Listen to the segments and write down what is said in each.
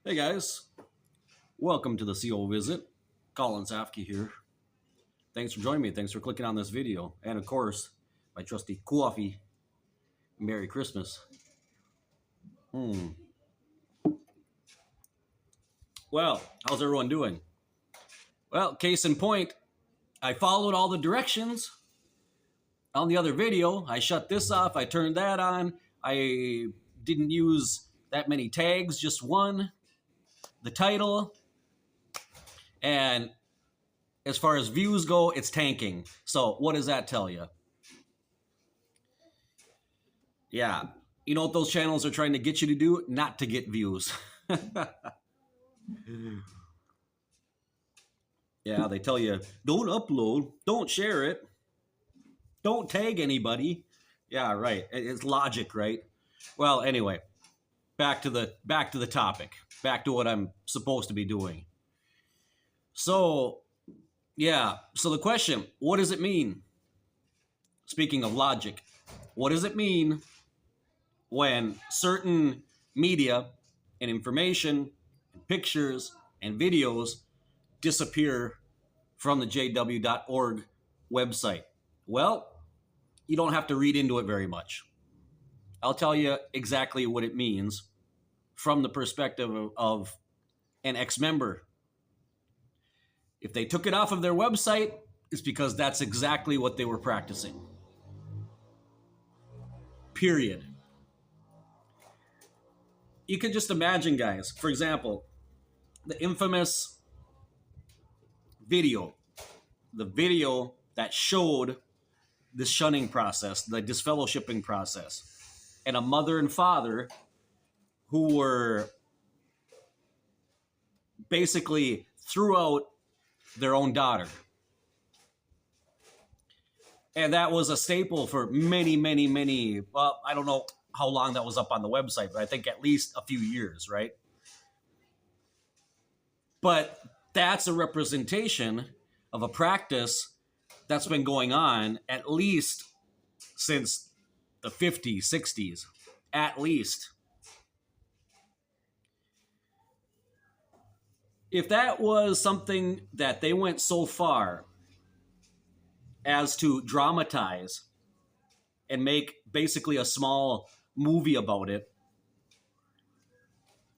Hey guys, welcome to the CO Visit. Colin Safke here. Thanks for joining me. Thanks for clicking on this video. And of course, my trusty coffee. Merry Christmas. Well, how's everyone doing? Well, case in point, I followed all the directions on the other video. I shut this off. I turned that on. I didn't use that many tags, just one. The title. And as far as views go, it's tanking. So what does that tell you? Yeah. You know what those channels are trying to get you to do? Not to get views. Yeah, they tell you, don't upload, don't share it, don't tag anybody. Yeah, right. It's logic, right? Well, anyway, back to the topic. Back to what I'm supposed to be doing. So, yeah. So the question, what does it mean? Speaking of logic, what does it mean when certain media and information and pictures and videos disappear from the jw.org website? Well, you don't have to read into it very much. I'll tell you exactly what it means from the perspective of an ex-member. If they took it off of their website, it's because that's exactly what they were practicing. Period. You can just imagine, guys, for example, the infamous video, the video that showed the shunning process, the disfellowshipping process, and a mother and father who were basically threw out their own daughter. And that was a staple for many, well, I don't know how long that was up on the website, but I think at least a few years, right? But that's a representation of a practice that's been going on at least since the 50s, 60s, at least. If that was something that they went so far as to dramatize and make basically a small movie about it,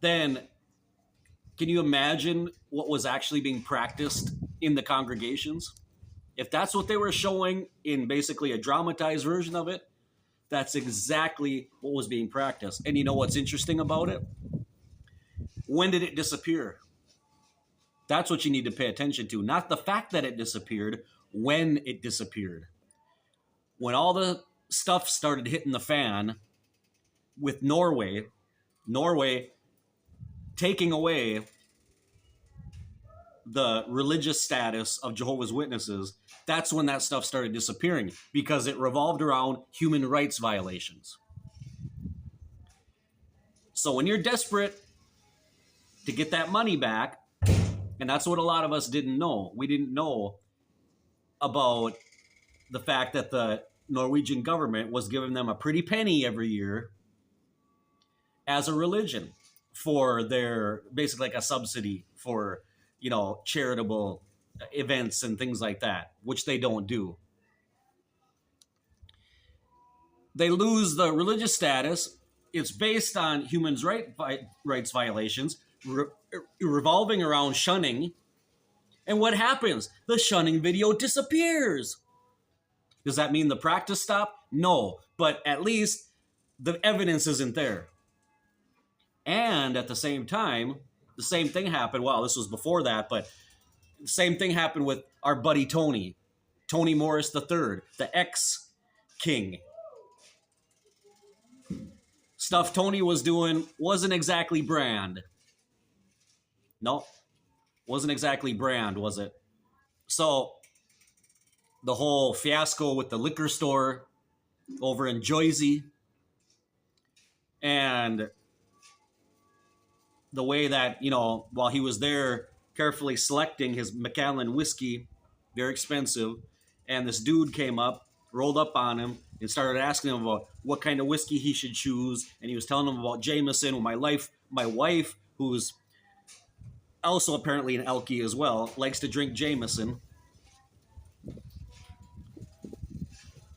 then can you imagine what was actually being practiced in the congregations? If that's what they were showing in basically a dramatized version of it, that's exactly what was being practiced. And you know what's interesting about it? When did it disappear? That's what you need to pay attention to. Not the fact that it disappeared, when it disappeared. When all the stuff started hitting the fan with Norway taking away the religious status of Jehovah's Witnesses, that's when that stuff started disappearing, because it revolved around human rights violations. So when you're desperate to get that money back, and that's what a lot of us didn't know. We didn't know about the fact that the Norwegian government was giving them a pretty penny every year as a religion for their, basically like a subsidy for, you know, charitable events and things like that, which they don't do. They lose the religious status. It's based on human rights violations, revolving around shunning. And what happens? The shunning video disappears. Does that mean the practice stopped? No, but at least the evidence isn't there. And at the same time, the same thing happened. Well, this was before that, but the same thing happened with our buddy Tony Morris III, the ex-king. Stuff Tony was doing wasn't exactly brand. No, wasn't exactly brand, was it? So the whole fiasco with the liquor store over in Jersey, and the way that, you know, while he was there carefully selecting his Macallan whiskey, very expensive, and this dude came up, rolled up on him, and started asking him about what kind of whiskey he should choose, and he was telling him about Jameson. My wife, who's also apparently an Elkie as well, likes to drink Jameson.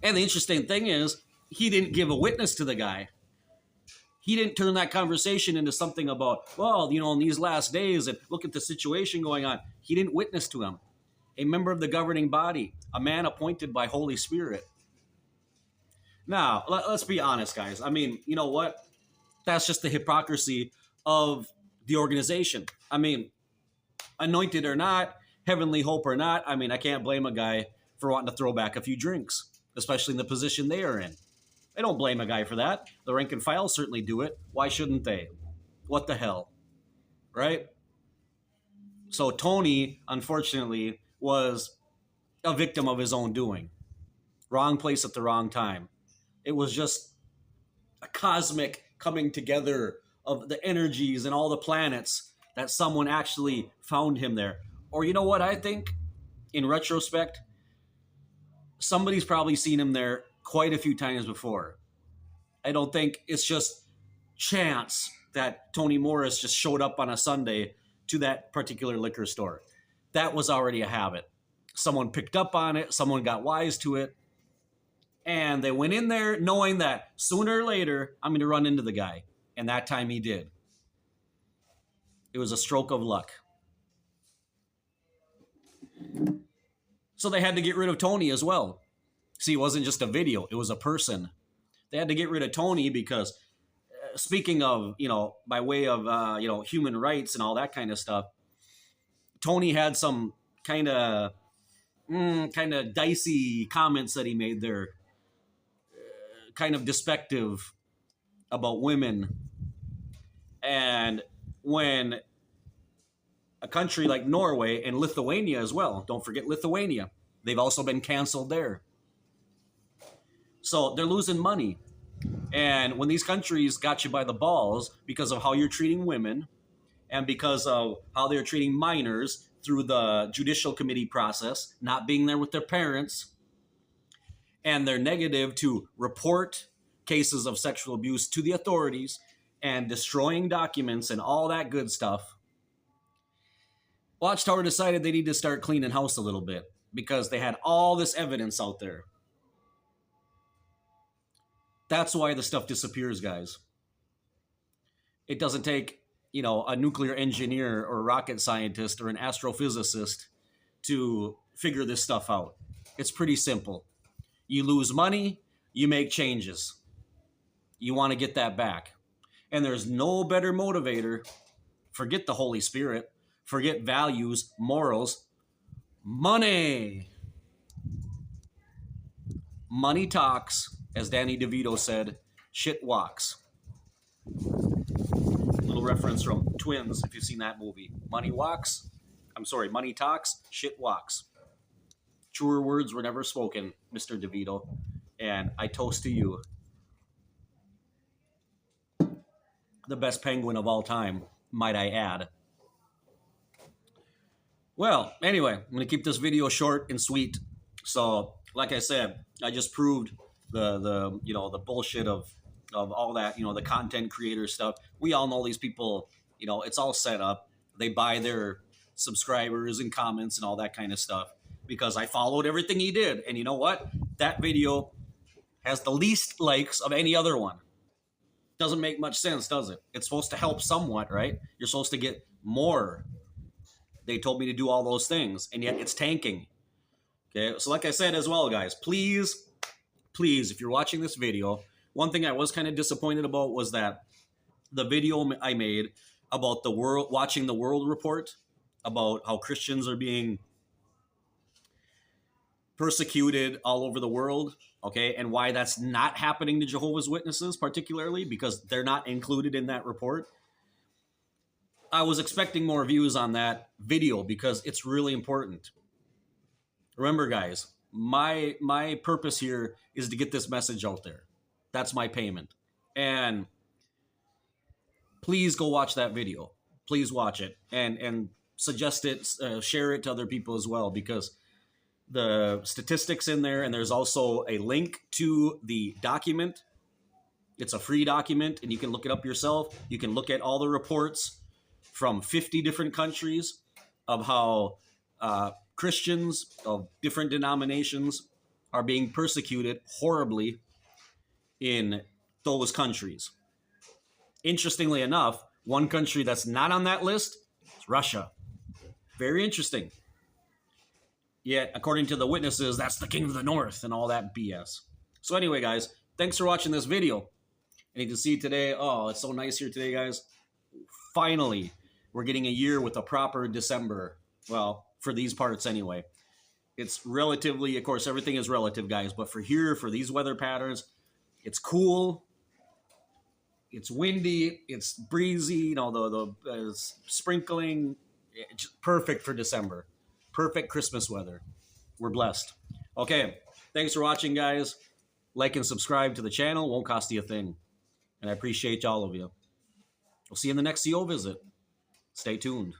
And the interesting thing is, he didn't give a witness to the guy. He didn't turn that conversation into something about, well, in these last days, and look at the situation going on. He didn't witness to him. A member of the governing body, a man appointed by Holy Spirit. Now, let's be honest, guys. I mean, you know what? That's just the hypocrisy of the organization. I mean, anointed or not, heavenly hope or not, I mean, I can't blame a guy for wanting to throw back a few drinks, especially in the position they are in. I don't blame a guy for that. The rank and file certainly do it. Why shouldn't they? What the hell? Right? So Tony, unfortunately, was a victim of his own doing. Wrong place at the wrong time. It was just a cosmic coming together of the energies and all the planets that someone actually found him there. Or you know what I think? In retrospect, somebody's probably seen him there quite a few times before. I don't think it's just chance that Tony Morris just showed up on a Sunday to that particular liquor store. That was already a habit. Someone picked up on it, someone got wise to it, and they went in there knowing that sooner or later I'm going to run into the guy. And that time he did. It was a stroke of luck. So they had to get rid of Tony as well. See, it wasn't just a video, it was a person. They had to get rid of Tony because, speaking of, by way of, human rights and all that kind of stuff, Tony had some kind of dicey comments that he made there, kind of despective about women. And when a country like Norway and Lithuania as well, don't forget Lithuania, they've also been canceled there. So they're losing money. And when these countries got you by the balls because of how you're treating women and because of how they're treating minors through the judicial committee process, not being there with their parents, and they're negative to report cases of sexual abuse to the authorities and destroying documents and all that good stuff, Watchtower decided they need to start cleaning house a little bit because they had all this evidence out there. That's why the stuff disappears, guys. It doesn't take, a nuclear engineer or a rocket scientist or an astrophysicist to figure this stuff out. It's pretty simple. You lose money, you make changes. You want to get that back. And there's no better motivator. Forget the Holy Spirit. Forget values, morals. Money. Money talks. As Danny DeVito said, shit walks. Little reference from Twins, if you've seen that movie. Money talks, shit walks. Truer words were never spoken, Mr. DeVito. And I toast to you. The best penguin of all time, might I add. Well, anyway, I'm going to keep this video short and sweet. So, like I said, I just proved the bullshit of all that, the content creator stuff. We all know these people, it's all set up. They buy their subscribers and comments and all that kind of stuff because I followed everything he did. And you know what? That video has the least likes of any other one. Doesn't make much sense, does it? It's supposed to help somewhat, right? You're supposed to get more. They told me to do all those things, and yet it's tanking. Okay, so like I said as well, guys, please, if you're watching this video, one thing I was kind of disappointed about was that the video I made about watching the World Report, about how Christians are being persecuted all over the world, okay, and why that's not happening to Jehovah's Witnesses particularly, because they're not included in that report. I was expecting more views on that video because it's really important. Remember, guys, my purpose here is to get this message out there. That's my payment. And please go watch that video. Please watch it and suggest it, share it to other people as well, because the statistics in there, and there's also a link to the document. It's a free document, and you can look it up yourself. You can look at all the reports from 50 different countries of how Christians of different denominations are being persecuted horribly in those countries. Interestingly enough, one country that's not on that list is Russia. Very interesting. Yet, according to the witnesses, that's the king of the north and all that BS. So anyway, guys, thanks for watching this video. And you can see today, oh, it's so nice here today, guys. Finally, we're getting a year with a proper December. Well, for these parts anyway. It's relatively, of course, everything is relative, guys. But for here, for these weather patterns, it's cool. It's windy. It's breezy. You know, the sprinkling. It's perfect for December. Perfect Christmas weather. We're blessed. Okay, thanks for watching, guys. Like and subscribe to the channel. Won't cost you a thing. And I appreciate all of you. We'll see you in the next CO visit. Stay tuned.